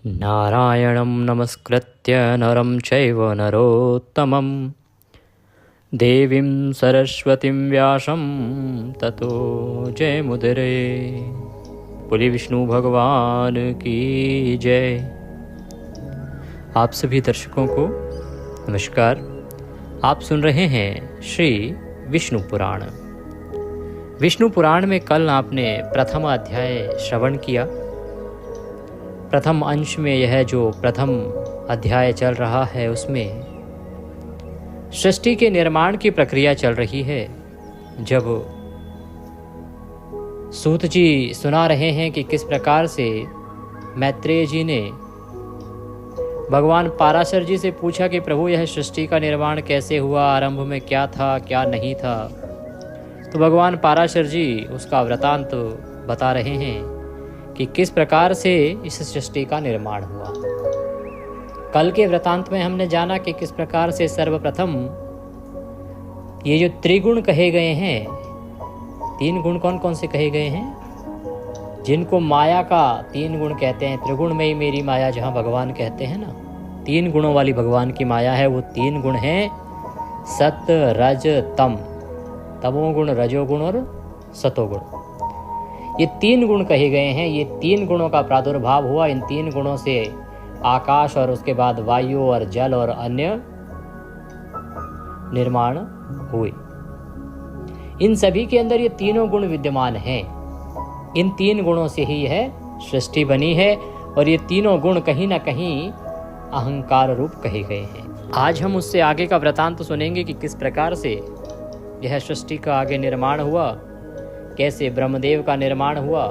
नारायणं नमस्कृत्य नरं चैव नरोत्तमं देवीं सरस्वतीं व्यासं ततो जयमुदीरये। बोलिए विष्णु भगवान की जय। आप सभी दर्शकों को नमस्कार। आप सुन रहे हैं श्री विष्णु पुराण। विष्णु पुराण में कल आपने प्रथम अध्याय श्रवण किया। प्रथम अंश में यह जो प्रथम अध्याय चल रहा है उसमें सृष्टि के निर्माण की प्रक्रिया चल रही है। जब सूत जी सुना रहे हैं कि किस प्रकार से मैत्रेय जी ने भगवान पाराशर जी से पूछा कि प्रभु यह सृष्टि का निर्माण कैसे हुआ, आरंभ में क्या था क्या नहीं था, तो भगवान पाराशर जी उसका वृतांत बता रहे हैं कि किस प्रकार से इस सृष्टि का निर्माण हुआ। कल के वृतांत में हमने जाना कि किस प्रकार से सर्वप्रथम ये जो त्रिगुण कहे गए हैं, तीन गुण कौन कौन से कहे गए हैं, जिनको माया का तीन गुण कहते हैं। त्रिगुण में ही मेरी माया जहाँ भगवान कहते हैं ना, तीन गुणों वाली भगवान की माया है। वो तीन गुण हैं सत्य रज तम, तमोगुण रजोगुण और सतोगुण। ये तीन गुण कहे गए हैं। ये तीन गुणों का प्रादुर्भाव हुआ। इन तीन गुणों से आकाश और उसके बाद वायु और जल और अन्य निर्माण हुए। इन सभी के अंदर ये तीनों गुण विद्यमान हैं। इन तीन गुणों से ही यह सृष्टि बनी है और ये तीनों गुण कहीं ना कहीं अहंकार रूप कहे गए हैं। आज हम उससे आगे का वृतांत सुनेंगे कि किस प्रकार से यह सृष्टि का आगे निर्माण हुआ, कैसे ब्रह्मदेव का निर्माण हुआ,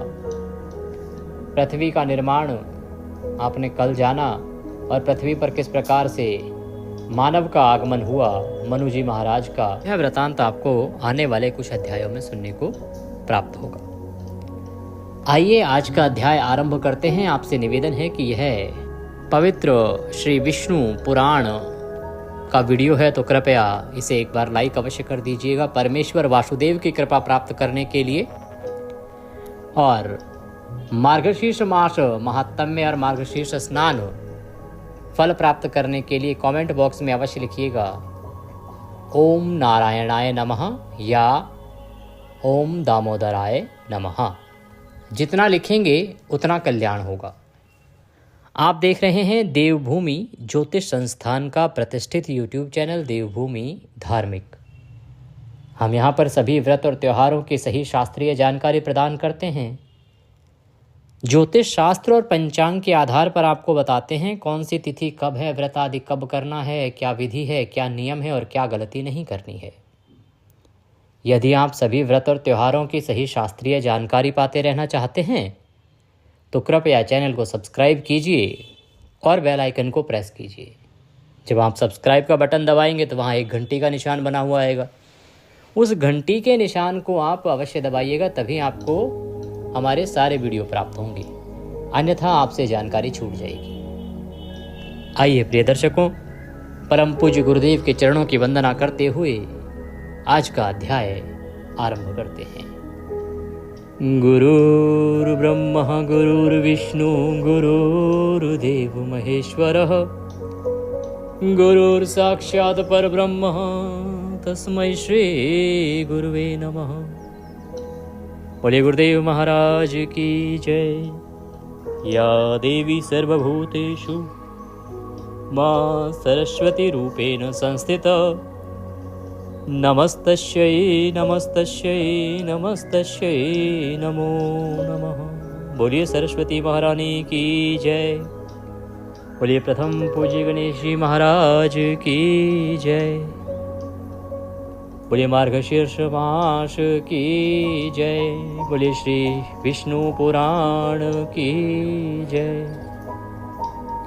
पृथ्वी का निर्माण आपने कल जाना, और पृथ्वी पर किस प्रकार से मानव का आगमन हुआ, मनु जी महाराज का। यह वृतांत आपको आने वाले कुछ अध्यायों में सुनने को प्राप्त होगा। आइए आज का अध्याय आरंभ करते हैं। आपसे निवेदन है कि यह पवित्र श्री विष्णु पुराण का वीडियो है तो कृपया इसे एक बार लाइक अवश्य कर दीजिएगा, परमेश्वर वासुदेव की कृपा प्राप्त करने के लिए। और मार्गशीर्ष मास महात्म्य और मार्गशीर्ष स्नान फल प्राप्त करने के लिए कमेंट बॉक्स में अवश्य लिखिएगा ओम नारायणाय नमः या ओम दामोदराय नमः। जितना लिखेंगे उतना कल्याण होगा। आप देख रहे हैं देवभूमि ज्योतिष संस्थान का प्रतिष्ठित यूट्यूब चैनल देवभूमि धार्मिक। हम यहाँ पर सभी व्रत और त्योहारों की सही शास्त्रीय जानकारी प्रदान करते हैं। ज्योतिष शास्त्र और पंचांग के आधार पर आपको बताते हैं कौन सी तिथि कब है, व्रत आदि कब करना है, क्या विधि है, क्या नियम है और क्या गलती नहीं करनी है। यदि आप सभी व्रत और त्योहारों की सही शास्त्रीय जानकारी पाते रहना चाहते हैं तो कृपया चैनल को सब्सक्राइब कीजिए और बेल आइकन को प्रेस कीजिए। जब आप सब्सक्राइब का बटन दबाएंगे तो वहाँ एक घंटी का निशान बना हुआ आएगा। उस घंटी के निशान को आप अवश्य दबाइएगा, तभी आपको हमारे सारे वीडियो प्राप्त होंगे, अन्यथा आपसे जानकारी छूट जाएगी। आइए प्रिय दर्शकों, परम पूज्य गुरुदेव के चरणों की वंदना करते हुए आज का अध्याय आरंभ करते हैं। गुरुर्ब्रह्मा गुरुर्विष्णु गुरुर्देव महेश्वरः गुरुर्साक्षात् परब्रह्म तस्मै श्री गुरुवे नमः। बोले गुरुदेव महाराज की जय। या देवी सर्वभूतेषु मां सरस्वती रूपेण संस्थिता नमस्तस्यै नमस्तस्यै नमस्तस्यै नमो नमः। बोलिए सरस्वती महारानी की जय। बोलिए प्रथम पूज्य गणेश जी महाराज की जय। बोलिए मार्गशीर्ष मास की जय। बोलिए श्री विष्णु पुराण की जय।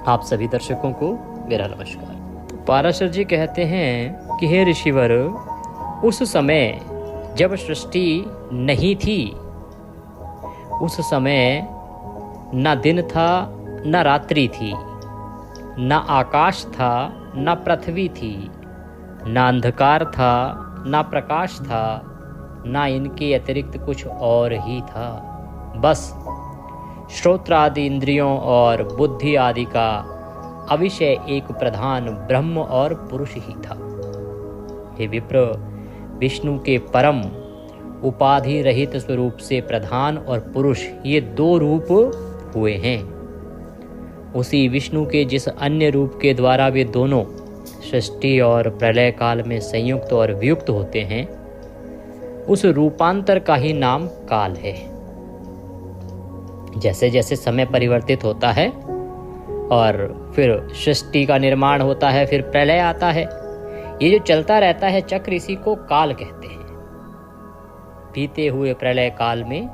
आप सभी दर्शकों को मेरा नमस्कार। पाराशर जी कहते हैं कि हे ऋषिवर, उस समय जब सृष्टि नहीं थी, उस समय न दिन था न रात्रि थी, न आकाश था न पृथ्वी थी, न अंधकार था न प्रकाश था, न इनके अतिरिक्त कुछ और ही था। बस श्रोत्र आदि इंद्रियों और बुद्धि आदि का अविषय एक प्रधान ब्रह्म और पुरुष ही था। हे विप्र, विष्णु के परम उपाधि रहित स्वरूप से प्रधान और पुरुष ये दो रूप हुए हैं। उसी विष्णु के जिस अन्य रूप के द्वारा वे दोनों सृष्टि और प्रलय काल में संयुक्त और वियुक्त होते हैं, उस रूपांतर का ही नाम काल है। जैसे जैसे समय परिवर्तित होता है और फिर सृष्टि का निर्माण होता है, फिर प्रलय आता है, ये जो चलता रहता है चक्र, इसी को काल कहते हैं। बीते हुए प्रलय काल में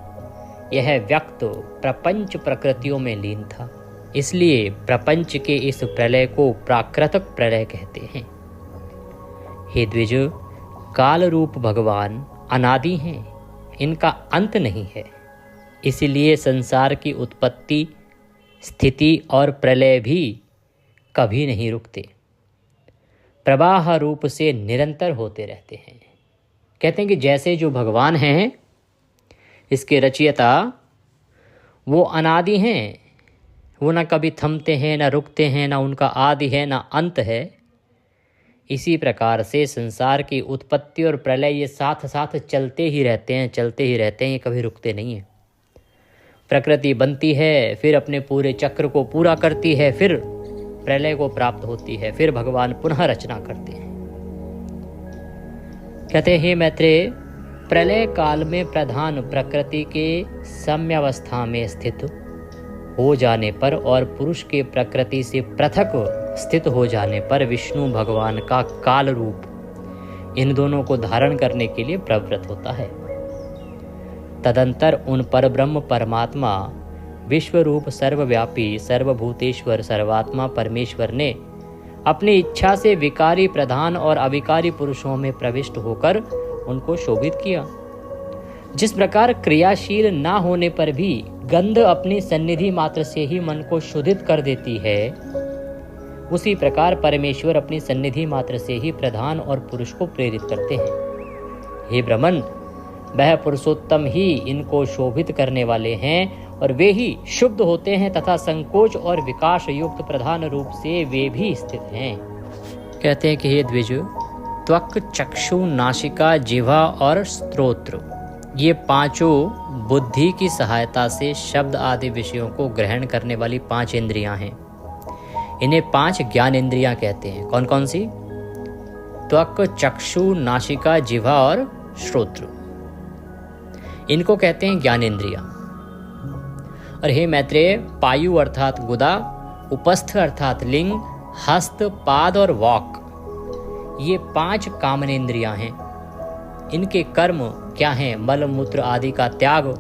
यह व्यक्त प्रपंच प्रकृतियों में लीन था, इसलिए प्रपंच के इस प्रलय को प्राकृतिक प्रलय कहते हैं। हे द्विज, काल रूप भगवान अनादि हैं, इनका अंत नहीं है। इसलिए संसार की उत्पत्ति, स्थिति और प्रलय भी कभी नहीं रुकते, प्रवाह रूप से निरंतर होते रहते हैं। कहते हैं कि जैसे जो भगवान हैं, इसके रचयिता, वो अनादि हैं, वो ना कभी थमते हैं, ना रुकते हैं, ना उनका आदि है, ना अंत है। इसी प्रकार से संसार की उत्पत्ति और प्रलय ये साथ साथ चलते ही रहते हैं, चलते ही रहते हैं, ये कभी रुकते नहीं हैं। प्रकृति बनती है, फिर अपने पूरे चक्र को पूरा करती है, फिर प्रलय को प्राप्त होती है, फिर भगवान पुनः रचना करते हैं। कहते हैं मैत्रेय, प्रलय काल में प्रधान प्रकृति के साम्यावस्था में स्थित हो जाने पर और पुरुष के प्रकृति से पृथक स्थित हो जाने पर विष्णु भगवान का काल रूप इन दोनों को धारण करने के लिए प्रवृत्त होता है। तदंतर उन परब्रह्म परमात्मा विश्वरूप सर्वव्यापी सर्वभूतेश्वर सर्वात्मा परमेश्वर ने अपनी इच्छा से विकारी प्रधान और अविकारी पुरुषों में प्रविष्ट होकर उनको शोभित किया। जिस प्रकार क्रियाशील ना होने पर भी गंध अपनी सन्निधि मात्र से ही मन को शुद्धित कर देती है, उसी प्रकार परमेश्वर अपनी सन्निधि मात्र से ही प्रधान और पुरुष को प्रेरित करते हैं। हे ब्रह्मन, वह पुरुषोत्तम ही इनको शोभित करने वाले हैं और वे ही शुद्ध होते हैं तथा संकोच और विकास युक्त प्रधान रूप से वे भी स्थित हैं। कहते हैं कि हे द्विज, त्वक, चक्षु, नासिका, जिह्वा और स्त्रोत्र, ये पांचों बुद्धि की सहायता से शब्द आदि विषयों को ग्रहण करने वाली 5 इंद्रियां हैं। इन्हें 5 ज्ञान इंद्रियां कहते हैं। कौन कौन सी? त्वक, चक्षु, नासिका, जिह्वा और श्रोत्र, इनको कहते हैं ज्ञान इंद्रियां। और हे मैत्रेय, पायु अर्थात गुदा, उपस्थ अर्थात लिंग, हस्त, पाद और वाक, ये 5 कामनेन्द्रियां हैं। इनके कर्म क्या हैं? मल मूत्र आदि का त्याग,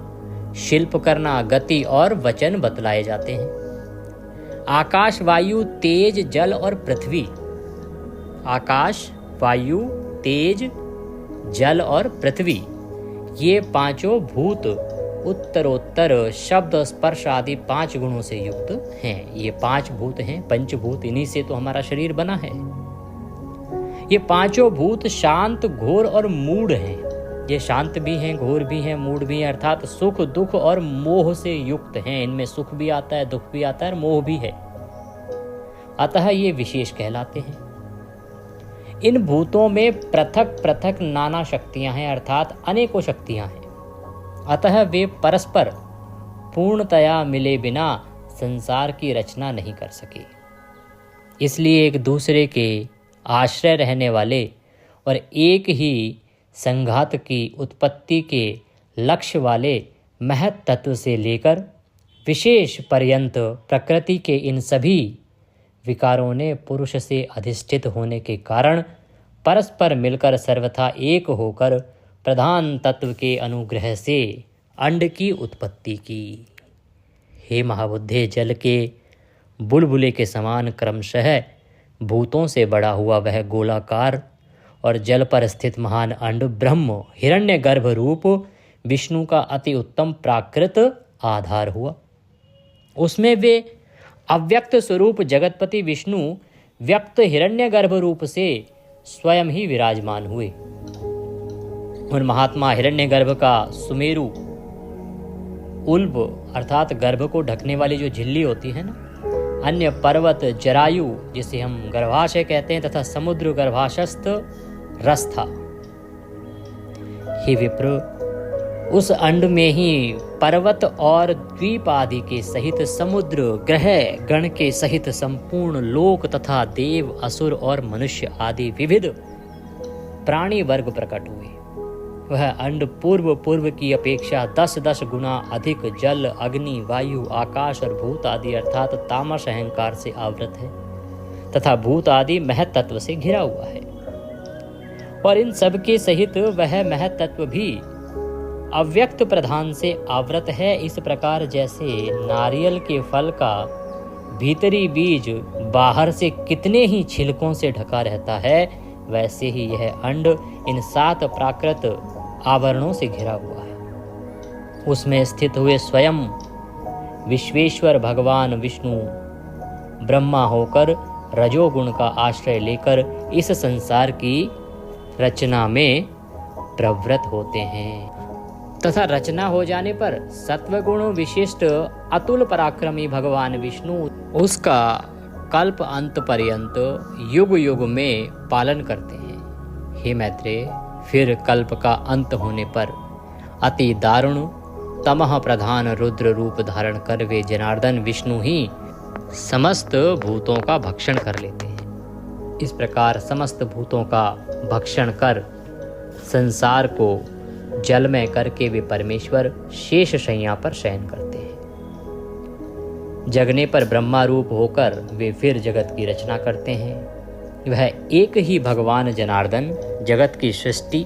शिल्प करना, गति और वचन बतलाए जाते हैं। आकाश, वायु, तेज, जल और पृथ्वी, आकाश, वायु, तेज, जल और पृथ्वी, ये पांचों भूत उत्तरोत्तर शब्द, स्पर्श आदि 5 गुणों से युक्त हैं। ये 5 भूत हैं, पंचभूत, इन्हीं से तो हमारा शरीर बना है। ये पांचों भूत शांत, घोर और मूढ़ हैं। ये शांत भी हैं, घोर भी हैं, मूढ़ भी हैं, अर्थात सुख, दुख और मोह से युक्त हैं। इनमें सुख भी आता है, दुख भी आता है और मोह भी है, अतः ये विशेष कहलाते हैं। इन भूतों में पृथक पृथक नाना शक्तियां हैं, अर्थात अनेकों शक्तियां हैं, अतः वे परस्पर पूर्णतया मिले बिना संसार की रचना नहीं कर सके। इसलिए एक दूसरे के आश्रय रहने वाले और एक ही संघात की उत्पत्ति के लक्ष्य वाले महत् तत्व से लेकर विशेष पर्यंत प्रकृति के इन सभी विकारों ने पुरुष से अधिष्ठित होने के कारण परस्पर मिलकर सर्वथा एक होकर प्रधान तत्व के अनुग्रह से अंड की उत्पत्ति की। हे महाबुद्धे, जल के बुलबुले के समान क्रमशः भूतों से बड़ा हुआ वह गोलाकार और जल पर स्थित महान अंड ब्रह्म हिरण्यगर्भ रूप विष्णु का अति उत्तम प्राकृत आधार हुआ। उसमें वे अव्यक्त स्वरूप जगतपति विष्णु व्यक्त हिरण्यगर्भ रूप से स्वयं ही विराजमान हुए। उन महात्मा हिरण्यगर्भ का सुमेरु उल्ब अर्थात गर्भ को ढकने वाली जो झिल्ली होती है ना, अन्य पर्वत जरायु जिसे हम गर्भाशय कहते हैं, तथा समुद्र गर्भाशस्थ रस्था। हे विप्र, उस अंड में ही पर्वत और द्वीप आदि के सहित समुद्र ग्रह गण के सहित संपूर्ण लोक तथा देव असुर और मनुष्य आदि विविध प्राणी वर्ग प्रकट हुए। वह अंड पूर्व की अपेक्षा 10-10 गुना अधिक जल, अग्नि, वायु, आकाश और भूत आदि अर्थात तामस अहंकार से आवृत है तथा भूत आदि महत तत्व से घिरा हुआ है। और इन सब के सहित वह महत तत्व भी अव्यक्त प्रधान से आवृत है। इस प्रकार जैसे नारियल के फल का भीतरी बीज बाहर से कितने ही छिलकों से ढका रहता है, वैसे ही यह अंड इन 7 प्राकृत आवरणों से घिरा हुआ है। उसमें स्थित हुए स्वयं विश्वेश्वर भगवान विष्णु ब्रह्मा होकर रजोगुण का आश्रय लेकर इस संसार की रचना में प्रवृत्त होते हैं तथा रचना हो जाने पर सत्वगुण विशिष्ट अतुल पराक्रमी भगवान विष्णु उसका कल्प अंत पर्यंत युग युग में पालन करते हैं। हे मैत्रेय, फिर कल्प का अंत होने पर अति दारुण तमह प्रधान रुद्र रूप धारण कर वे जनार्दन विष्णु ही समस्त भूतों का भक्षण कर लेते हैं। इस प्रकार समस्त भूतों का भक्षण कर संसार को जलमय करके वे परमेश्वर शेष शैया पर शयन करते हैं। जगने पर ब्रह्मा रूप होकर वे फिर जगत की रचना करते हैं। वह एक ही भगवान जनार्दन जगत की सृष्टि,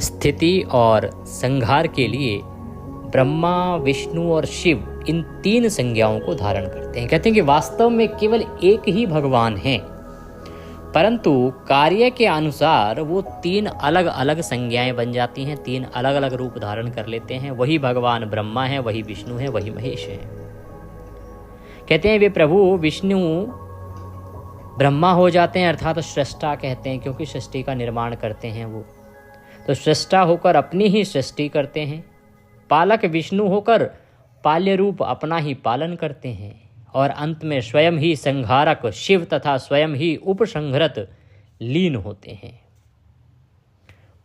स्थिति और संहार के लिए ब्रह्मा, विष्णु और शिव इन 3 संज्ञाओं को धारण करते हैं। कहते हैं कि वास्तव में केवल एक ही भगवान है, परंतु कार्य के अनुसार वो 3 अलग अलग संज्ञाएं बन जाती हैं, 3 अलग अलग रूप धारण कर लेते हैं। वही भगवान ब्रह्मा है, वही विष्णु है, वही महेश है। कहते हैं वे प्रभु विष्णु ब्रह्मा हो जाते हैं, अर्थात सृष्टा कहते हैं, क्योंकि सृष्टि का निर्माण करते हैं वो। तो सृष्टा होकर अपनी ही सृष्टि करते हैं। पालक विष्णु होकर पाल्य रूप अपना ही पालन करते हैं। और अंत में स्वयं ही संहारक शिव तथा स्वयं ही उपसंहरत लीन होते हैं।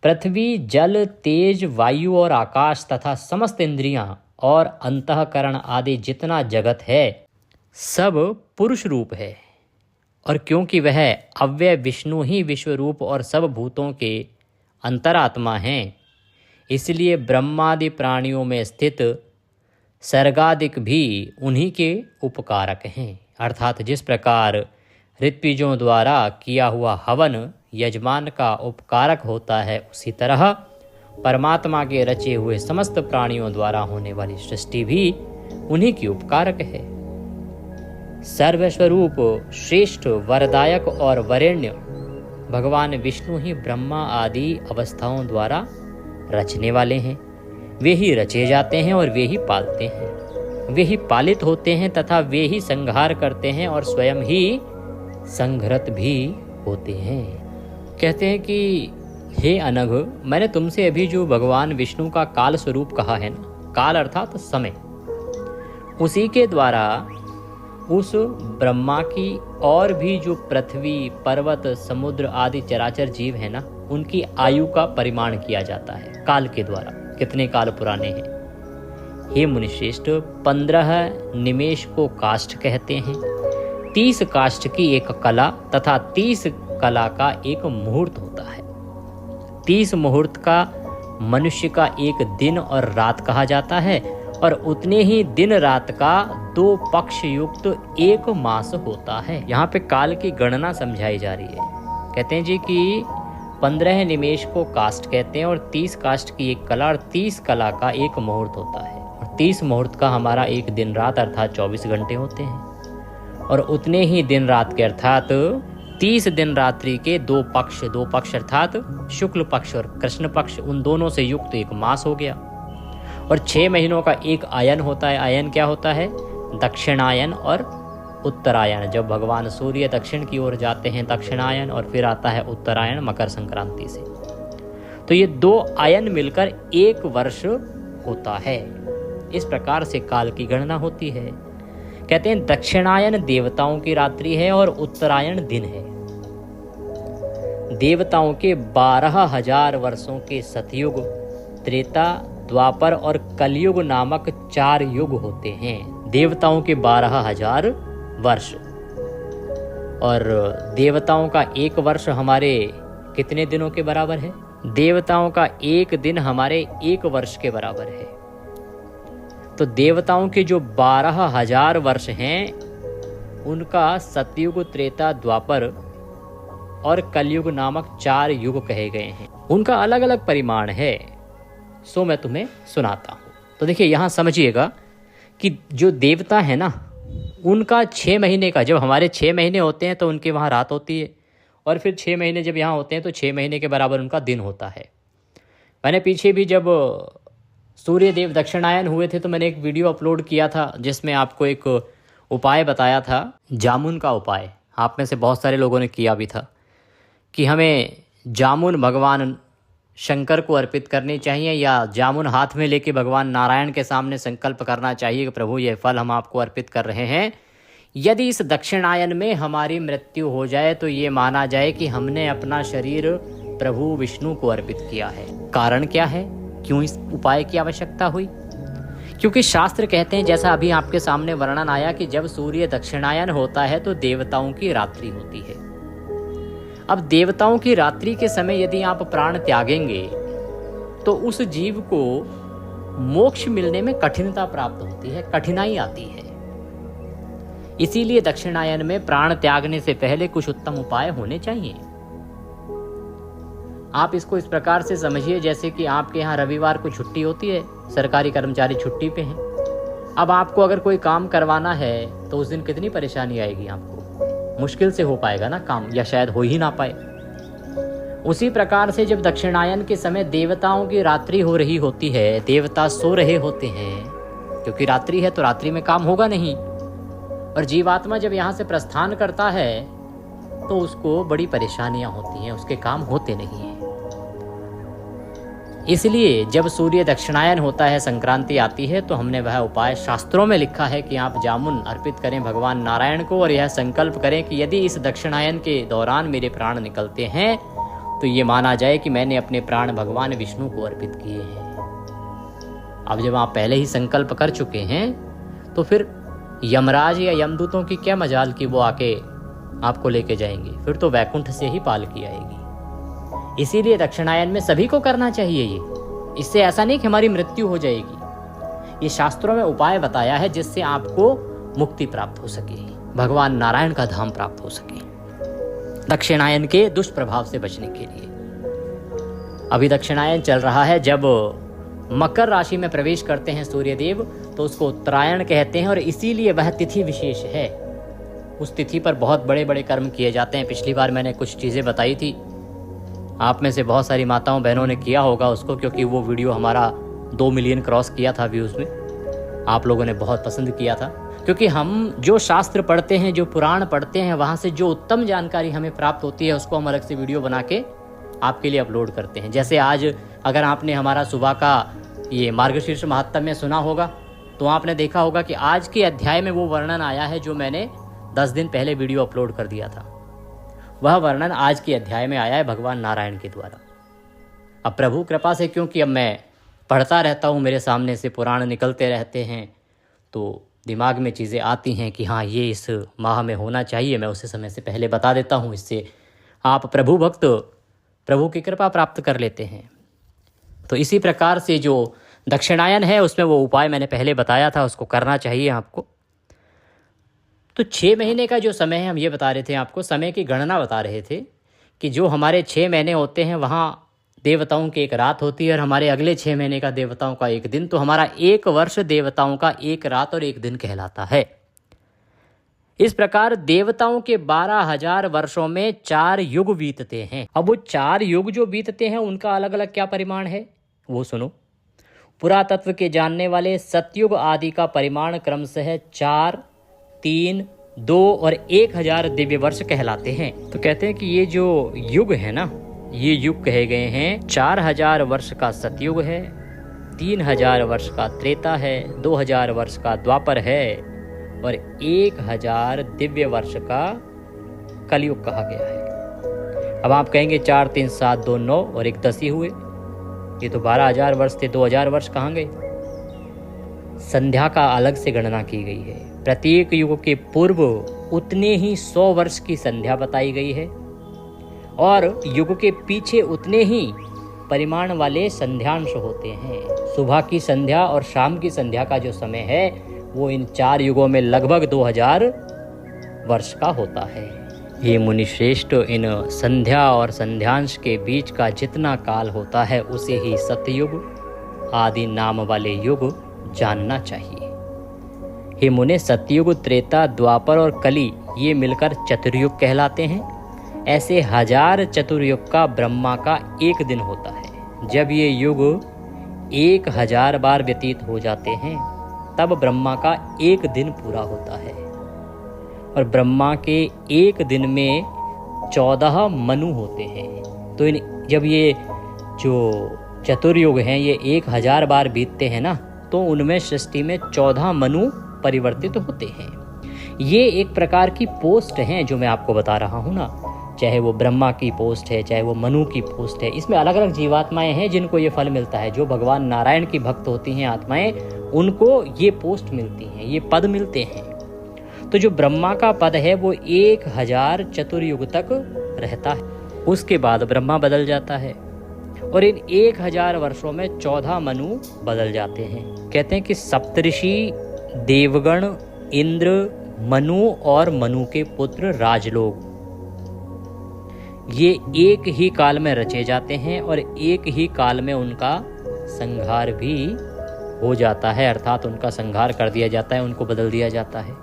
पृथ्वी, जल, तेज, वायु और आकाश तथा समस्त इंद्रियां और अंतःकरण आदि जितना जगत है सब पुरुष रूप है। और क्योंकि वह अव्यय विष्णु ही विश्व रूप और सब भूतों के अंतरात्मा हैं, इसलिए ब्रह्मादि प्राणियों में स्थित सर्गादिक भी उन्हीं के उपकारक हैं। अर्थात जिस प्रकार ऋत्विजों द्वारा किया हुआ हवन यजमान का उपकारक होता है, उसी तरह परमात्मा के रचे हुए समस्त प्राणियों द्वारा होने वाली सृष्टि भी उन्हीं की उपकारक है। सर्वस्वरूप श्रेष्ठ वरदायक और वरेण्य भगवान विष्णु ही ब्रह्मा आदि अवस्थाओं द्वारा रचने वाले हैं। वे ही रचे जाते हैं और वे ही पालते हैं। वे ही पालित होते हैं तथा वे ही संहार करते हैं और स्वयं ही संघरत भी होते हैं। कहते हैं कि हे अनघ, मैंने तुमसे अभी जो भगवान विष्णु का काल स्वरूप कहा है ना, काल अर्थात समय, उसी के द्वारा उस ब्रह्मा की और भी जो पृथ्वी, पर्वत, समुद्र आदि चराचर जीव है ना, उनकी आयु का परिमाण किया जाता है काल के द्वारा। कितने काल पुराने हैं। हे मुनिश्रेष्ठ, 15 निमेष को काष्ठ कहते हैं। 30 काष्ठ की एक कला तथा 30 कला का एक मुहूर्त होता है। 30 मुहूर्त का मनुष्य का एक दिन और रात कहा जाता है और उतने ही दिन रात का 2 पक्ष युक्त एक मास होता है। यहाँ पे काल की गणना समझाई जा रही है। कहते हैं जी कि 15 निमेष को काष्ठ कहते हैं और 30 काष्ठ की एक कला और 30 कला का एक मुहूर्त होता है। और 30 मुहूर्त का हमारा एक दिन रात अर्थात 24 घंटे होते हैं। और उतने ही दिन रात के अर्थात 30 दिन रात्रि के 2 पक्ष अर्थात शुक्ल पक्ष और कृष्ण पक्ष, उन दोनों से युक्त एक मास हो गया। और 6 महीनों का एक आयन होता है। आयन क्या होता है? दक्षिणायन और उत्तरायण। जब भगवान सूर्य दक्षिण की ओर जाते हैं दक्षिणायन, और फिर आता है उत्तरायण मकर संक्रांति से। तो ये 2 आयन मिलकर 1 वर्ष होता है। इस प्रकार से काल की गणना होती है। कहते हैं दक्षिणायन देवताओं की रात्रि है और उत्तरायण दिन है। देवताओं के 12,000 वर्षों के सतयुग, त्रेता, द्वापर और कलयुग नामक 4 युग होते हैं। देवताओं के 12,000 वर्ष, और देवताओं का एक वर्ष हमारे कितने दिनों के बराबर है? देवताओं का एक दिन हमारे एक वर्ष के बराबर है। तो देवताओं के जो 12,000 वर्ष हैं उनका सतयुग, त्रेता, द्वापर और कलयुग नामक 4 युग कहे गए हैं। उनका अलग अलग परिमाण है, सो मैं तुम्हें सुनाता हूँ। तो देखिए यहाँ समझिएगा कि जो देवता है ना, उनका 6 महीने का, जब हमारे 6 महीने होते हैं तो उनके वहाँ रात होती है, और फिर 6 महीने जब यहाँ होते हैं तो 6 महीने के बराबर उनका दिन होता है। मैंने पीछे भी जब सूर्य देव दक्षिणायन हुए थे तो मैंने एक वीडियो अपलोड किया था जिसमें आपको एक उपाय बताया था, जामुन का उपाय। आप में से बहुत सारे लोगों ने किया भी था कि हमें जामुन भगवान शंकर को अर्पित करनी चाहिए, या जामुन हाथ में लेके भगवान नारायण के सामने संकल्प करना चाहिए कि प्रभु ये फल हम आपको अर्पित कर रहे हैं। यदि इस दक्षिणायन में हमारी मृत्यु हो जाए तो ये माना जाए कि हमने अपना शरीर प्रभु विष्णु को अर्पित किया है। कारण क्या है, क्यों इस उपाय की आवश्यकता हुई? क्योंकि शास्त्र कहते हैं, जैसा अभी आपके सामने वर्णन आया, कि जब सूर्य दक्षिणायन होता है तो देवताओं की रात्रि होती है। अब देवताओं की रात्रि के समय यदि आप प्राण त्यागेंगे तो उस जीव को मोक्ष मिलने में कठिनता प्राप्त होती है, कठिनाई आती है। इसीलिए दक्षिणायन में प्राण त्यागने से पहले कुछ उत्तम उपाय होने चाहिए। आप इसको इस प्रकार से समझिए जैसे कि आपके यहाँ रविवार को छुट्टी होती है, सरकारी कर्मचारी छुट्टी पे हैं। अब आपको अगर कोई काम करवाना है तो उस दिन कितनी परेशानी आएगी आपको, मुश्किल से हो पाएगा ना काम, या शायद हो ही ना पाए। उसी प्रकार से जब दक्षिणायन के समय देवताओं की रात्रि हो रही होती है, देवता सो रहे होते हैं, क्योंकि रात्रि है तो रात्रि में काम होगा नहीं, और जीवात्मा जब यहाँ से प्रस्थान करता है तो उसको बड़ी परेशानियां होती हैं, उसके काम होते नहीं हैं। इसलिए जब सूर्य दक्षिणायन होता है, संक्रांति आती है, तो हमने वह उपाय शास्त्रों में लिखा है कि आप जामुन अर्पित करें भगवान नारायण को, और यह संकल्प करें कि यदि इस दक्षिणायन के दौरान मेरे प्राण निकलते हैं तो ये माना जाए कि मैंने अपने प्राण भगवान विष्णु को अर्पित किए हैं। अब जब आप पहले ही संकल्प कर चुके हैं तो फिर यमराज या यमदूतों की क्या मजाल कि वो आके आपको लेके जाएंगे, फिर तो वैकुंठ से ही पालकी आएगी। इसीलिए दक्षिणायन में सभी को करना चाहिए ये। इससे ऐसा नहीं कि हमारी मृत्यु हो जाएगी। ये शास्त्रों में उपाय बताया है जिससे आपको मुक्ति प्राप्त हो सके, भगवान नारायण का धाम प्राप्त हो सके, दक्षिणायन के दुष्प्रभाव से बचने के लिए। अभी दक्षिणायन चल रहा है, जब मकर राशि में प्रवेश करते हैं सूर्यदेव तो उसको उत्तरायण कहते हैं, और इसीलिए वह तिथि विशेष है। उस तिथि पर बहुत बड़े बड़े कर्म किए जाते हैं। पिछली बार मैंने कुछ चीज़ें बताई थी, आप में से बहुत सारी माताओं बहनों ने किया होगा उसको, क्योंकि वो वीडियो हमारा 2 मिलियन क्रॉस किया था व्यूज़ में। आप लोगों ने बहुत पसंद किया था, क्योंकि हम जो शास्त्र पढ़ते हैं, जो पुराण पढ़ते हैं, वहाँ से जो उत्तम जानकारी हमें प्राप्त होती है उसको हम अलग से वीडियो बना के आपके लिए अपलोड करते हैं। जैसे आज अगर आपने हमारा सुबह का ये मार्गशीर्ष महात्म्य में सुना होगा तो आपने देखा होगा कि आज के अध्याय में वो वर्णन आया है जो मैंने 10 दिन पहले वीडियो अपलोड कर दिया था। वह वर्णन आज के अध्याय में आया है भगवान नारायण के द्वारा। अब प्रभु कृपा से, क्योंकि अब मैं पढ़ता रहता हूँ, मेरे सामने से पुराण निकलते रहते हैं, तो दिमाग में चीज़ें आती हैं कि हाँ ये इस माह में होना चाहिए, मैं उसे समय से पहले बता देता हूँ। इससे आप प्रभु भक्त प्रभु की कृपा प्राप्त कर लेते हैं। तो इसी प्रकार से जो दक्षिणायन है उसमें वो उपाय मैंने पहले बताया था, उसको करना चाहिए आपको। तो 6 महीने का जो समय है, हम ये बता रहे थे आपको, समय की गणना बता रहे थे कि जो हमारे 6 महीने होते हैं वहाँ देवताओं की एक रात होती है, और हमारे अगले 6 महीने का देवताओं का एक दिन। तो हमारा 1 वर्ष देवताओं का 1 रात और 1 दिन कहलाता है। इस प्रकार देवताओं के 12,000 वर्षों में 4 युग बीतते हैं। अब वो 4 युग जो बीतते हैं उनका अलग अलग क्या परिमाण है वो सुनो। पुरातत्व के जानने वाले सतयुग आदि का परिमाण क्रमशः 4, 3, 2 और 1000 दिव्य वर्ष कहलाते हैं। तो कहते हैं कि ये जो युग है ना, ये युग कहे गए हैं। 4000 वर्ष का सतयुग है, 3000 वर्ष का त्रेता है, 2000 वर्ष का द्वापर है और 1000 दिव्य वर्ष का कलयुग कहा गया है। अब आप कहेंगे 4 3 7 2 9 और 1 10 ही हुए, ये तो 12000 वर्ष थे, 2000 वर्ष कहाँ गए? संध्या का अलग से गणना की गई है। प्रत्येक युग के पूर्व उतने ही 100 वर्ष की संध्या बताई गई है और युग के पीछे उतने ही परिमाण वाले संध्यांश होते हैं। सुबह की संध्या और शाम की संध्या का जो समय है वो इन 4 युगों में लगभग 2000 वर्ष का होता है। ये मुनिश्रेष्ठ, इन संध्या और संध्यांश के बीच का जितना काल होता है उसे ही सतयुग आदि नाम वाले युग जानना चाहिए। हे मुने, सतयुग, त्रेता, द्वापर और कली ये मिलकर चतुर्युग कहलाते हैं। ऐसे 1000 चतुर्युग का ब्रह्मा का एक दिन होता है। जब ये युग 1000 बार व्यतीत हो जाते हैं तब ब्रह्मा का एक दिन पूरा होता है और ब्रह्मा के एक दिन में 14 मनु होते हैं। तो जब ये जो चतुर्युग हैं ये 1000 बार बीतते हैं ना, तो उनमें सृष्टि में 14 मनु परिवर्तित होते हैं। ये एक प्रकार की पोस्ट हैं जो मैं आपको बता रहा हूँ ना, चाहे वो ब्रह्मा की पोस्ट है, चाहे वो मनु की पोस्ट है। इसमें अलग अलग जीवात्माएं हैं जिनको ये फल मिलता है। जो भगवान नारायण की भक्त होती हैं आत्माएं, उनको ये पोस्ट मिलती हैं, ये पद मिलते हैं। तो जो ब्रह्मा का पद है वो 1000 चतुर्युग तक रहता है, उसके बाद ब्रह्मा बदल जाता है और इन 1000 वर्षों में 14 मनु बदल जाते हैं। कहते हैं कि सप्तऋषि, देवगण, इंद्र, मनु और मनु के पुत्र राजलोग ये एक ही काल में रचे जाते हैं और एक ही काल में उनका संहार भी हो जाता है, अर्थात उनका संहार कर दिया जाता है, उनको बदल दिया जाता है।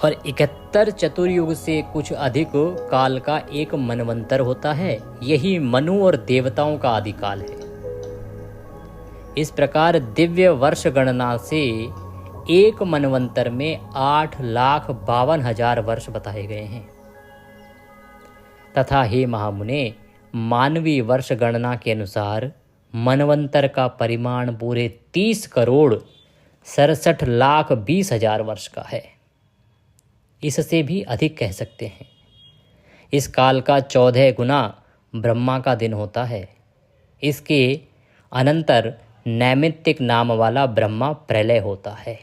और 71 चतुर्युग से कुछ अधिक काल का एक मनवंतर होता है। यही मनु और देवताओं का आदिकाल है। इस प्रकार दिव्य वर्ष गणना से एक मनवंतर में 8,52,000 वर्ष बताए गए हैं। तथा हे महामुने, मानवीय वर्ष गणना के अनुसार मनवंतर का परिमाण पूरे 30,67,20,000 वर्ष का है। इससे भी अधिक कह सकते हैं। इस काल का 14 गुना ब्रह्मा का दिन होता है। इसके अनंतर नैमित्तिक नाम वाला ब्रह्मा प्रलय होता है।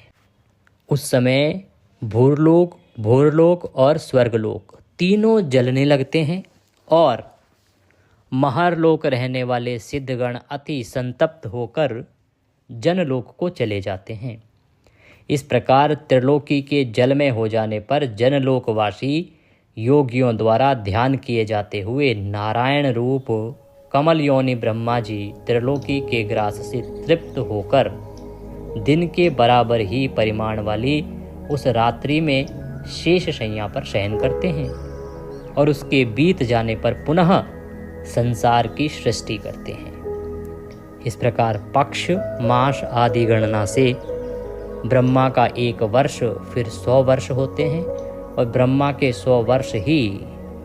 उस समय भूरलोक और स्वर्गलोक तीनों जलने लगते हैं और महरलोक रहने वाले सिद्धगण अति संतप्त होकर जनलोक को चले जाते हैं। इस प्रकार त्रिलोकी के जल में हो जाने पर जनलोकवासी योगियों द्वारा ध्यान किए जाते हुए नारायण रूप कमल योनि ब्रह्मा जी त्रिलोकी के ग्रास से तृप्त होकर दिन के बराबर ही परिमाण वाली उस रात्रि में शेष शैया पर शयन करते हैं और उसके बीत जाने पर पुनः संसार की सृष्टि करते हैं। इस प्रकार पक्ष, मास आदि गणना से ब्रह्मा का 1 वर्ष फिर 100 वर्ष होते हैं और ब्रह्मा के 100 वर्ष ही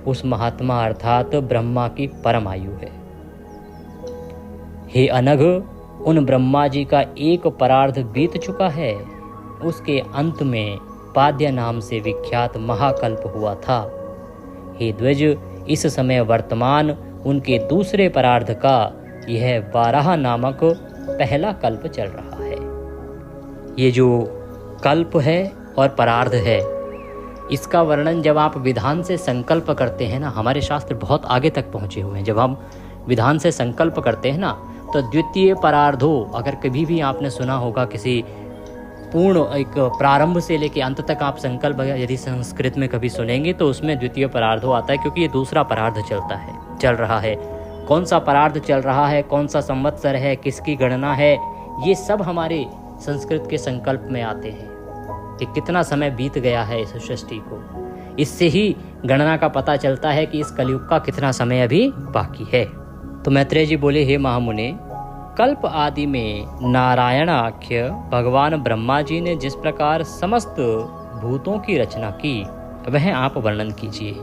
उस महात्मा अर्थात ब्रह्मा की परम आयु है। हे अनघ, उन ब्रह्मा जी का 1 परार्ध बीत चुका है। उसके अंत में पाद्य नाम से विख्यात महाकल्प हुआ था। हे द्विज, इस समय वर्तमान उनके दूसरे परार्ध का यह 12 नामक पहला कल्प चल रहा है। ये जो कल्प है और परार्ध है, इसका वर्णन जब आप विधान से संकल्प करते हैं ना, हमारे शास्त्र बहुत आगे तक पहुँचे हुए हैं। जब हम विधान से संकल्प करते हैं ना, तो द्वितीय परार्धो, अगर कभी भी आपने सुना होगा किसी पूर्ण एक प्रारंभ से लेके अंत तक आप संकल्प यदि संस्कृत में कभी सुनेंगे तो उसमें द्वितीय परार्धो आता है, क्योंकि ये दूसरा परार्ध चल रहा है। कौन सा परार्ध चल रहा है, कौन सा संवत्सर है, किसकी गणना है, ये सब हमारे संस्कृत के संकल्प में आते हैं कि कितना समय बीत गया है इस सृष्टि को। इससे ही गणना का पता चलता है कि इस कलयुग का कितना समय अभी बाकी है। तो मैत्रेय जी बोले, हे महामुने, कल्प आदि में नारायणाख्य भगवान ब्रह्मा जी ने जिस प्रकार समस्त भूतों की रचना की, वह आप वर्णन कीजिए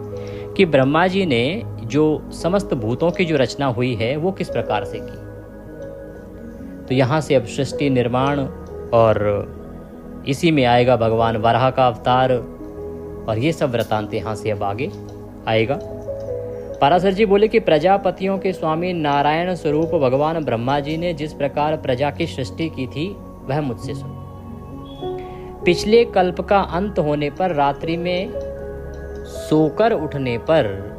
कि ब्रह्मा जी ने जो समस्त भूतों की जो रचना हुई है वो किस प्रकार से की। तो तो यहाँ से अब सृष्टि निर्माण और इसी में आएगा भगवान वराह का अवतार और ये सब वृतांत यहाँ से अब आगे आएगा। पाराशर जी बोले कि प्रजापतियों के स्वामी नारायण स्वरूप भगवान ब्रह्मा जी ने जिस प्रकार प्रजा की सृष्टि की थी वह मुझसे सुनो। पिछले कल्प का अंत होने पर रात्रि में सोकर उठने पर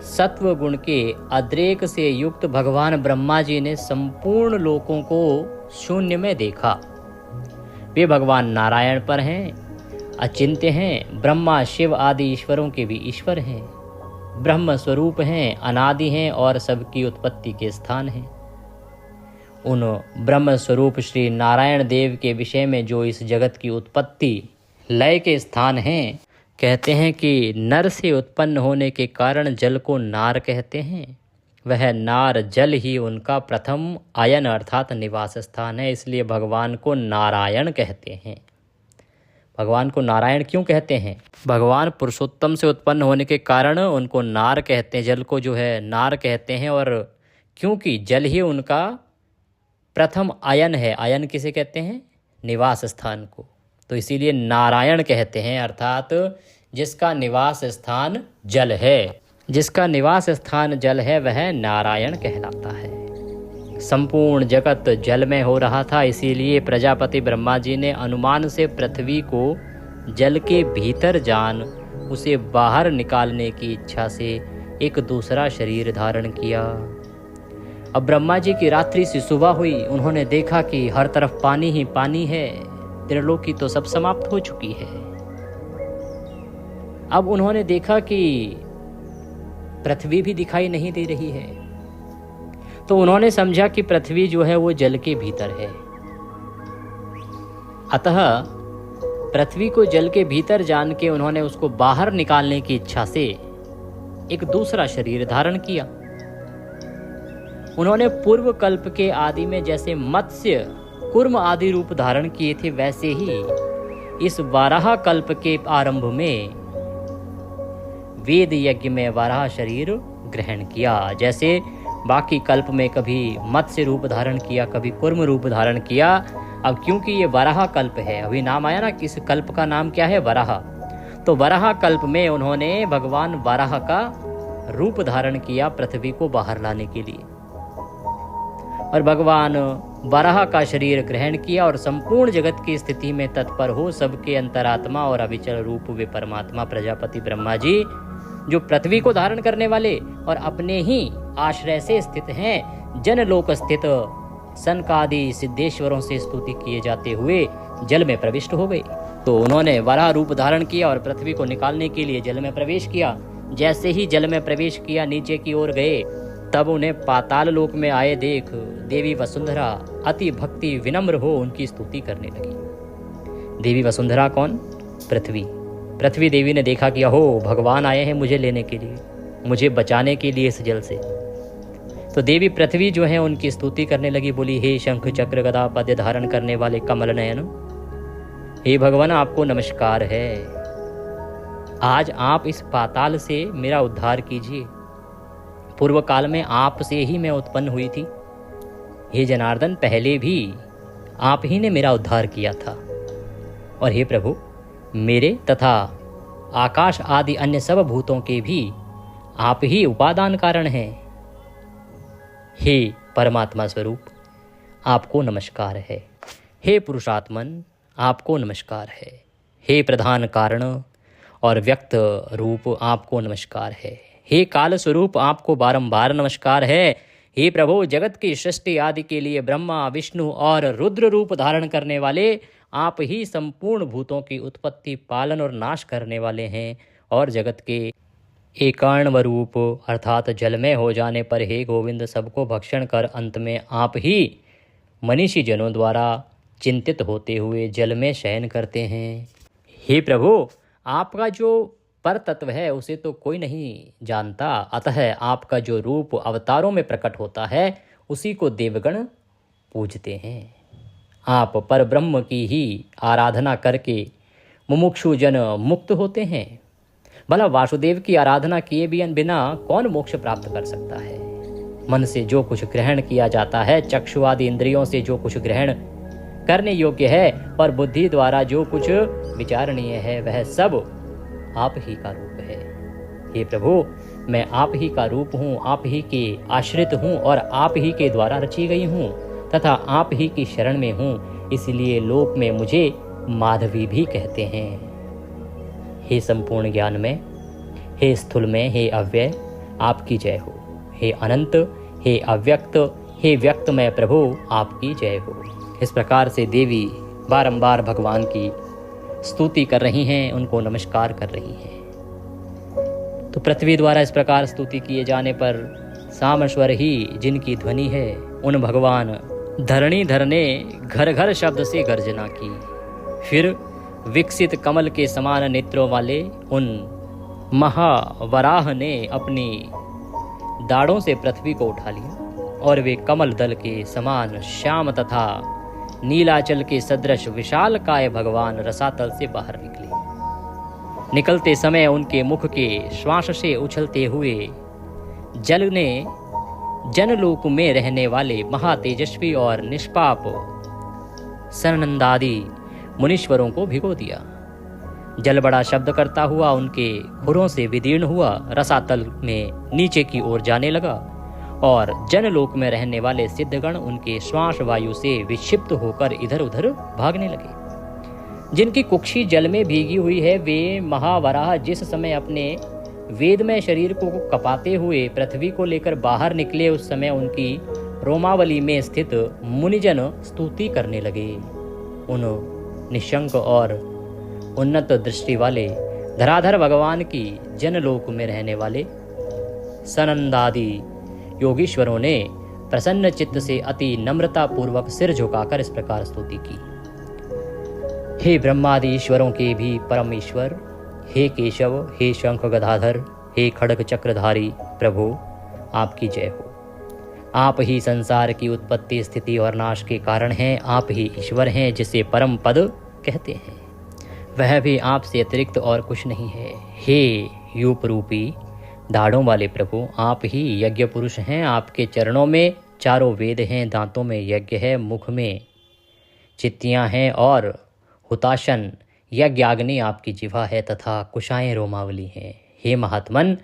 सत्व गुण के अद्रेक से युक्त भगवान ब्रह्मा जी ने संपूर्ण लोकों को शून्य में देखा। वे भगवान नारायण पर हैं, अचिंत्य हैं, ब्रह्मा शिव आदि ईश्वरों के भी ईश्वर हैं, ब्रह्म स्वरूप हैं, अनादि हैं और सबकी उत्पत्ति के स्थान हैं। उन ब्रह्म स्वरूप श्री नारायण देव के विषय में जो इस जगत की उत्पत्ति लय के स्थान हैं, कहते हैं कि नर से उत्पन्न होने के कारण जल को नार कहते हैं। वह नार जल ही उनका प्रथम आयन अर्थात निवास स्थान है, इसलिए भगवान को नारायण कहते हैं। भगवान को नारायण क्यों कहते हैं? भगवान पुरुषोत्तम से उत्पन्न होने के कारण उनको नार कहते हैं, जल को जो है नार कहते हैं। और क्योंकि जल ही उनका प्रथम आयन है। आयन किसे कहते हैं? निवास स्थान को। तो इसीलिए नारायण कहते हैं, अर्थात जिसका निवास स्थान जल है, जिसका निवास स्थान जल है वह नारायण कहलाता है। संपूर्ण जगत जल में हो रहा था, इसीलिए प्रजापति ब्रह्मा जी ने अनुमान से पृथ्वी को जल के भीतर जान उसे बाहर निकालने की इच्छा से एक दूसरा शरीर धारण किया। अब ब्रह्मा जी की रात्रि से सुबह हुई, उन्होंने देखा कि हर तरफ पानी ही पानी है, त्रिलोकी तो सब समाप्त हो चुकी है। अब उन्होंने देखा कि पृथ्वी भी दिखाई नहीं दे रही है, तो उन्होंने समझा कि पृथ्वी जो है वो जल के भीतर है। अतः पृथ्वी को जल के भीतर जान के उन्होंने उसको बाहर निकालने की इच्छा से एक दूसरा शरीर धारण किया। उन्होंने पूर्व कल्प के आदि में जैसे मत्स्य कूर्म आदि रूप धारण किए थे, वैसे ही इस वाराह कल्प के आरंभ में वेद यज्ञ में वाराह शरीर ग्रहण किया। जैसे बाकी कल्प में कभी मत्स्य रूप धारण किया, कभी कूर्म रूप धारण किया। अब क्योंकि ये वराह कल्प है, अभी नाम आया ना कि इस कल्प का नाम क्या है? वराह। तो वराह कल्प में उन्होंने भगवान वराह का रूप धारण किया पृथ्वी को बाहर लाने के लिए, और भगवान वराह का शरीर ग्रहण किया और संपूर्ण जगत की स्थिति में तत्पर हो सबके अंतरात्मा और अविचल रूप वे परमात्मा प्रजापति ब्रह्मा जी, जो पृथ्वी को धारण करने वाले और अपने ही आश्रय से स्थित हैं, जनलोक स्थित सनकादि सिद्धेश्वरों से स्तुति किए जाते हुए जल में प्रविष्ट हो गए। तो उन्होंने वराह रूप धारण किया और पृथ्वी को निकालने के लिए जल में प्रवेश किया। जैसे ही जल में प्रवेश किया, नीचे की ओर गए, तब उन्हें पाताल लोक में आए देख देवी वसुंधरा अति भक्ति विनम्र हो उनकी स्तुति करने लगी। देवी वसुंधरा कौन? पृथ्वी। पृथ्वी देवी ने देखा कि अहो भगवान आए हैं मुझे लेने के लिए, मुझे बचाने के लिए इस जल से। तो देवी पृथ्वी जो है उनकी स्तुति करने लगी, बोली हे शंख चक्र गदा पद्य धारण करने वाले कमल नयन, हे भगवान आपको नमस्कार है। आज आप इस पाताल से मेरा उद्धार कीजिए। पूर्व काल में आप से ही मैं उत्पन्न हुई थी। हे जनार्दन, पहले भी आप ही ने मेरा उद्धार किया था। और हे प्रभु, मेरे तथा आकाश आदि अन्य सब भूतों के भी आप ही उपादान कारण हैं। हे परमात्मा स्वरूप, आपको नमस्कार है। हे पुरुषात्मन, आपको नमस्कार है। हे प्रधान कारण और व्यक्त रूप, आपको नमस्कार है। हे काल स्वरूप, आपको बारंबार नमस्कार है। हे प्रभु, जगत की सृष्टि आदि के लिए ब्रह्मा विष्णु और रुद्र रूप धारण करने वाले आप ही संपूर्ण भूतों की उत्पत्ति पालन और नाश करने वाले हैं। और जगत के एकाण्व रूप अर्थात जलमय हो जाने पर हे गोविंद, सबको भक्षण कर अंत में आप ही मनीषी जनों द्वारा चिंतित होते हुए जल में शयन करते हैं। हे प्रभु, आपका जो पर तत्व है उसे तो कोई नहीं जानता, अतः आपका जो रूप अवतारों में प्रकट होता है उसी को देवगण पूजते हैं। आप पर ब्रह्म की ही आराधना करके मुमुक्षु जन मुक्त होते हैं। भला वासुदेव की आराधना किए बिना कौन मोक्ष प्राप्त कर सकता है? मन से जो कुछ ग्रहण किया जाता है, चक्षु आदि इंद्रियों से जो कुछ ग्रहण करने योग्य है, पर बुद्धि द्वारा जो कुछ विचारणीय है, वह सब आप ही का रूप है। हे प्रभु, मैं आप ही का रूप हूँ, आप ही के आश्रित हूँ और आप ही के द्वारा रची गई हूँ तथा आप ही की शरण में हूँ, इसलिए लोक में मुझे माधवी भी कहते हैं। हे संपूर्ण ज्ञान में, हे स्थूल में, हे अव्यय, आपकी जय हो। हे अनंत, हे अव्यक्त, हे व्यक्त में प्रभु, आपकी जय हो। इस प्रकार से देवी बारंबार भगवान की स्तुति कर रही हैं, उनको नमस्कार कर रही हैं। तो पृथ्वी द्वारा इस प्रकार स्तुति किए जाने पर सामेश्वर ही जिनकी ध्वनि है, उन भगवान धरणीधर ने घर घर शब्द से गर्जना की। फिर विकसित कमल के समान नेत्रों वाले उन महावराह ने अपनी दाढ़ों से पृथ्वी को उठा लिया और वे कमल दल के समान श्याम तथा नीलाचल के सदृश विशाल काय भगवान रसातल से बाहर निकले। निकलते समय उनके मुख के श्वास से उछलते हुए जल ने जनलोक में रहने वाले महातेजस्वी और निष्पाप सनंदादि मुनीश्वरों को भिगो दिया। जल बड़ा शब्द करता हुआ उनके खुरों से विदीर्ण हुआ, रसातल में नीचे की ओर जाने लगा और जनलोक में रहने वाले सिद्धगण उनके श्वास वायु से विक्षिप्त होकर इधर उधर भागने लगे। जिनकी कुक्षी जल में भीगी हुई है, वे महावराह जिस समय अपने वेदमय शरीर को कपाते हुए पृथ्वी को लेकर बाहर निकले, उस समय उनकी रोमावली में स्थित मुनिजन स्तुति करने लगे। उन निशंक और उन्नत दृष्टि वाले धराधर भगवान की जनलोक में रहने वाले सनंदादि योगीश्वरों ने प्रसन्न चित्त से अति नम्रता पूर्वक सिर झुकाकर इस प्रकार स्तुति की। हे ब्रह्मादि ईश्वरों के भी परम ईश्वर, हे केशव, हे शंख गदाधर, हे खड़ग चक्रधारी प्रभु, आपकी जय हो। आप ही संसार की उत्पत्ति, स्थिति और नाश के कारण हैं। आप ही ईश्वर हैं जिसे परम पद कहते हैं, वह भी आपसे अतिरिक्त और कुछ नहीं है। हे यूप रूपी दाढ़ों वाले प्रभु, आप ही यज्ञ पुरुष हैं। आपके चरणों में चारों वेद हैं, दांतों में यज्ञ है, मुख में चित्तियाँ हैं और हुताशन यज्ञाग्नि आपकी जिह्वा है तथा कुशाएं रोमावली हैं। हे महात्मन,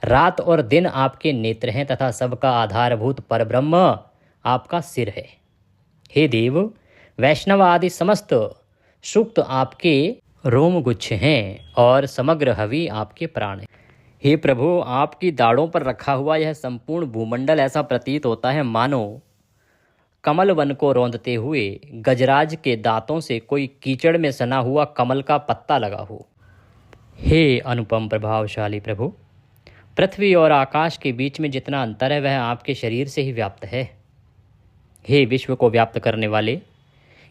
रात और दिन आपके नेत्र हैं तथा सबका आधारभूत परब्रह्म आपका सिर है। हे देव, वैष्णव आदि समस्त सूक्त आपके रोमगुच्छ हैं और समग्र हवि आपके प्राण हैं। हे प्रभु, आपकी दाढ़ों पर रखा हुआ यह संपूर्ण भूमंडल ऐसा प्रतीत होता है मानो कमल वन को रौंदते हुए गजराज के दांतों से कोई कीचड़ में सना हुआ कमल का पत्ता लगा हो। हे अनुपम प्रभावशाली प्रभु, पृथ्वी और आकाश के बीच में जितना अंतर है वह आपके शरीर से ही व्याप्त है। हे विश्व को व्याप्त करने वाले,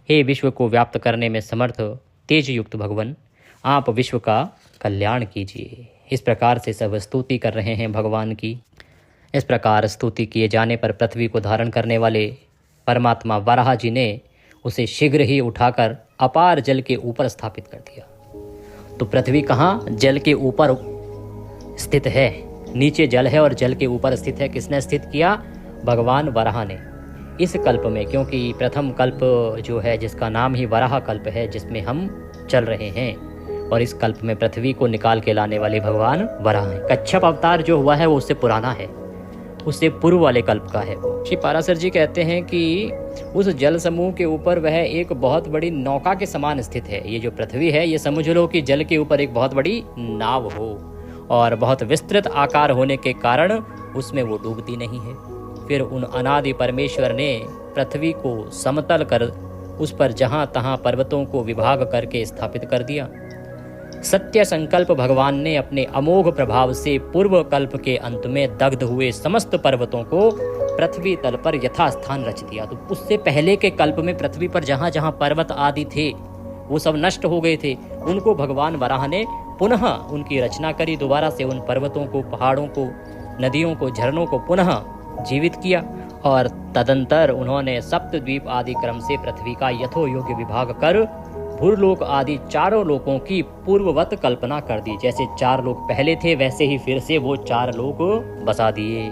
हे विश्व को व्याप्त करने में समर्थ तेज युक्त भगवान, आप विश्व का कल्याण कीजिए। इस प्रकार से सब स्तुति कर रहे हैं भगवान की। इस प्रकार स्तुति किए जाने पर पृथ्वी को धारण करने वाले परमात्मा वराह जी ने उसे शीघ्र ही उठाकर अपार जल के ऊपर स्थापित कर दिया। तो पृथ्वी कहाँ? जल के ऊपर स्थित है। नीचे जल है और जल के ऊपर स्थित है। किसने स्थित किया? भगवान वराह ने। इस कल्प में, क्योंकि प्रथम कल्प जो है जिसका नाम ही वराह कल्प है, जिसमें हम चल रहे हैं, और इस कल्प में पृथ्वी को निकाल के लाने वाले भगवान वराह हैं। कच्छप अवतार जो हुआ है वो उससे पुराना है, उससे पूर्व वाले कल्प का है वो। श्री पाराशर जी कहते हैं कि उस जल समूह के ऊपर वह एक बहुत बड़ी नौका के समान स्थित है। ये जो पृथ्वी है, ये समझ लो कि जल के ऊपर एक बहुत बड़ी नाव हो, और बहुत विस्तृत आकार होने के कारण उसमें वो डूबती नहीं है। फिर उन अनादि परमेश्वर ने पृथ्वी को समतल कर उस पर जहाँ तहाँ पर्वतों को विभाग करके स्थापित कर दिया। सत्य संकल्प भगवान ने अपने अमोघ प्रभाव से पूर्व कल्प के अंत में दग्ध हुए समस्त पर्वतों को पृथ्वी तल पर यथास्थान रच दिया। तो उससे पहले के कल्प में पृथ्वी पर जहाँ जहाँ पर्वत आदि थे वो सब नष्ट हो गए थे। उनको भगवान वराह ने पुनः उनकी रचना करी, दोबारा से उन पर्वतों को, पहाड़ों को, नदियों को, झरनों को पुनः जीवित किया, और तदंतर उन्होंने सप्तद्वीप आदि क्रम से पृथ्वी का यथो योग्य विभाग कर भूरलोक आदि चारों लोकों की पूर्ववत कल्पना कर दी। जैसे 4 लोक पहले थे वैसे ही फिर से वो 4 लोक बसा दिए।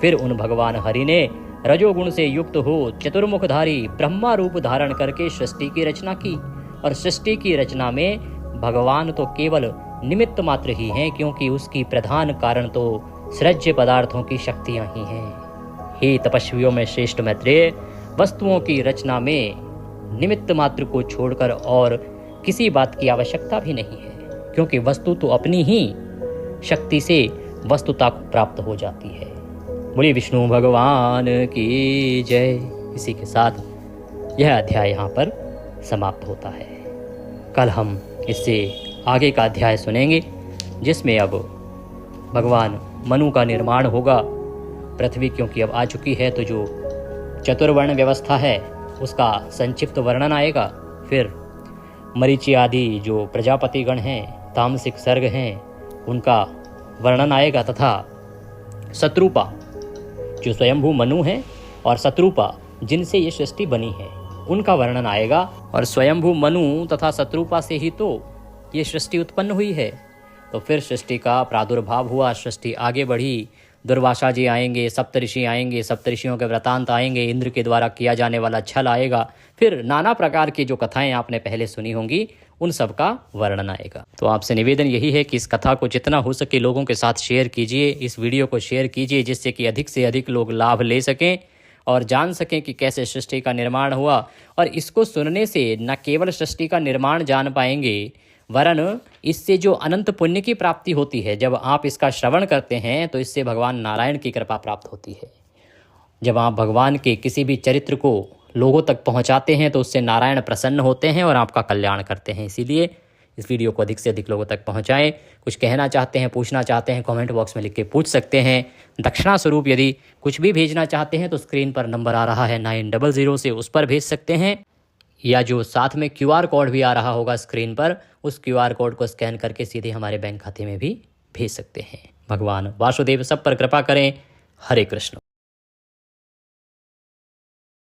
फिर उन भगवान हरि ने रजोगुण से युक्त हो चतुर्मुखधारी ब्रह्मा रूप धारण करके सृष्टि की रचना की। और सृष्टि की रचना में भगवान तो केवल निमित्त मात्र ही हैं, क्योंकि उसकी प्रधान कारण तो सृज्य पदार्थों की शक्तियां ही हैं। हे तपस्वियों में श्रेष्ठ मैत्रेय, वस्तुओं की रचना में निमित्त मात्र को छोड़कर और किसी बात की आवश्यकता भी नहीं है, क्योंकि वस्तु तो अपनी ही शक्ति से वस्तुता को प्राप्त हो जाती है। बोलिए विष्णु भगवान की जय। इसी के साथ यह अध्याय यहाँ पर समाप्त होता है। कल हम इससे आगे का अध्याय सुनेंगे, जिसमें अब भगवान मनु का निर्माण होगा। पृथ्वी क्योंकि अब आ चुकी है, तो जो चतुर्वर्ण व्यवस्था है उसका संक्षिप्त वर्णन आएगा। फिर मरीचि आदि जो प्रजापतिगण हैं, तामसिक सर्ग हैं, उनका वर्णन आएगा, तथा शत्रुपा जो स्वयंभू मनु हैं और शत्रुपा जिनसे ये सृष्टि बनी है, उनका वर्णन आएगा। और स्वयंभू मनु तथा शत्रुपा से ही तो ये सृष्टि उत्पन्न हुई है। तो फिर सृष्टि का प्रादुर्भाव हुआ, सृष्टि आगे बढ़ी, दुर्वासा जी आएंगे, सप्तऋषि आएंगे, सप्तऋषियों के वृतांत आएंगे, इंद्र के द्वारा किया जाने वाला छल आएगा, फिर नाना प्रकार की जो कथाएं आपने पहले सुनी होंगी उन सब का वर्णन आएगा। तो आपसे निवेदन यही है कि इस कथा को जितना हो सके लोगों के साथ शेयर कीजिए, इस वीडियो को शेयर कीजिए, जिससे कि अधिक से अधिक लोग लाभ ले सकें और जान सकें कि कैसे सृष्टि का निर्माण हुआ। और इसको सुनने से न केवल सृष्टि का निर्माण जान पाएंगे, वरन इससे जो अनंत पुण्य की प्राप्ति होती है, जब आप इसका श्रवण करते हैं तो इससे भगवान नारायण की कृपा प्राप्त होती है। जब आप भगवान के किसी भी चरित्र को लोगों तक पहुंचाते हैं तो उससे नारायण प्रसन्न होते हैं और आपका कल्याण करते हैं। इसीलिए इस वीडियो को अधिक से अधिक लोगों तक पहुंचाएं। कुछ कहना चाहते हैं, पूछना चाहते हैं, कमेंट बॉक्स में लिख के पूछ सकते हैं। दक्षिणा स्वरूप यदि कुछ भी भेजना चाहते हैं तो स्क्रीन पर नंबर आ रहा है 900 से, उस पर भेज सकते हैं, या जो साथ में QR कोड भी आ रहा होगा स्क्रीन पर, उस QR कोड को स्कैन करके सीधे हमारे बैंक खाते में भी भेज सकते हैं। भगवान वासुदेव सब पर कृपा करें। हरे कृष्ण।